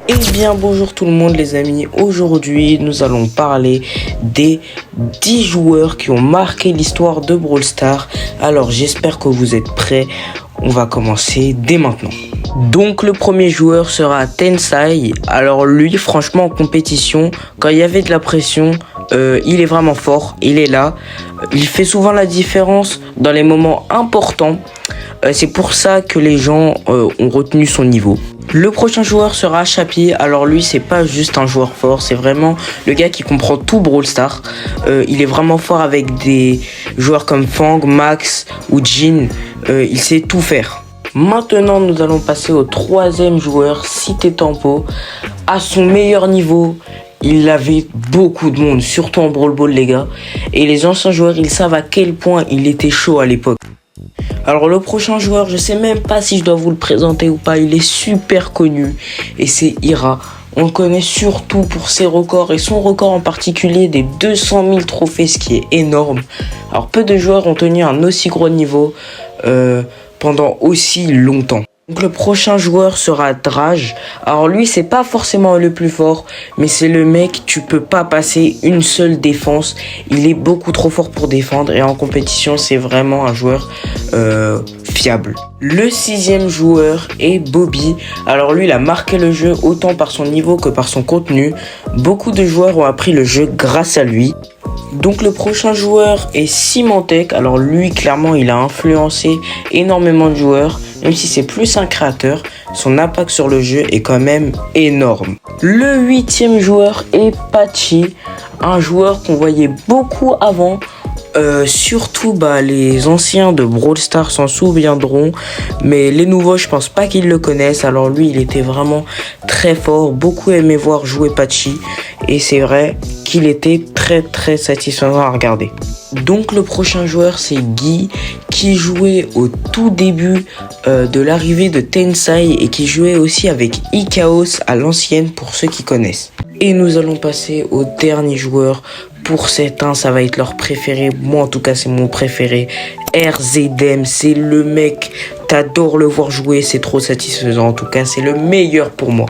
Eh bien bonjour tout le monde les amis, aujourd'hui nous allons parler des 10 joueurs qui ont marqué l'histoire de Brawl Stars. Alors j'espère que vous êtes prêts, on va commencer dès maintenant. Donc le premier joueur sera Tensai. Alors lui franchement en compétition, quand il y avait de la pression, il est vraiment fort, il est là. Il fait souvent la différence dans les moments importants. C'est pour ça que les gens ont retenu son niveau. Le prochain joueur sera Chappie. Alors lui c'est pas juste un joueur fort, c'est vraiment le gars qui comprend tout Brawl Stars. Il est vraiment fort avec des joueurs comme Fang, Max ou Jin. Il sait tout faire. Maintenant nous allons passer au troisième joueur, Cité Tempo. À son meilleur niveau, il avait beaucoup de monde, surtout en Brawl Ball les gars. Et les anciens joueurs ils savent à quel point il était chaud à l'époque. Alors le prochain joueur, je sais même pas si je dois vous le présenter ou pas, il est super connu et c'est Ira. On le connaît surtout pour ses records et son record en particulier des 200 000 trophées, ce qui est énorme. Alors peu de joueurs ont tenu un aussi gros niveau pendant aussi longtemps. Donc le prochain joueur sera Drage. Alors lui c'est pas forcément le plus fort, mais c'est le mec, tu peux pas passer une seule défense. Il est beaucoup trop fort pour défendre et en compétition c'est vraiment un joueur fiable. Le sixième joueur est Bobby. Alors lui il a marqué le jeu autant par son niveau que par son contenu. Beaucoup de joueurs ont appris le jeu grâce à lui. Donc le prochain joueur est Symantec. Alors lui clairement il a influencé énormément de joueurs. Même si c'est plus un créateur, son impact sur le jeu est quand même énorme. Le huitième joueur est Patchy. Un joueur qu'on voyait beaucoup avant. Surtout les anciens de Brawl Stars s'en souviendront, mais les nouveaux je pense pas qu'ils le connaissent. Alors lui il était vraiment très fort, beaucoup aimé voir jouer Patchy et c'est vrai qu'il était très satisfaisant à regarder. Donc le prochain joueur c'est Guy qui jouait au tout début de l'arrivée de Tensai et qui jouait aussi avec Ikaos à l'ancienne pour ceux qui connaissent. Et nous allons passer au dernier joueur. Pour certains, ça va être leur préféré. Moi, en tout cas, c'est mon préféré. RZM, c'est le mec. T'adores le voir jouer. C'est trop satisfaisant. En tout cas, c'est le meilleur pour moi.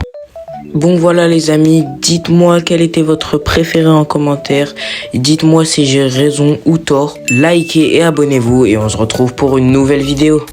Bon, voilà les amis. Dites-moi quel était votre préféré en commentaire. Dites-moi si j'ai raison ou tort. Likez et abonnez-vous. Et on se retrouve pour une nouvelle vidéo.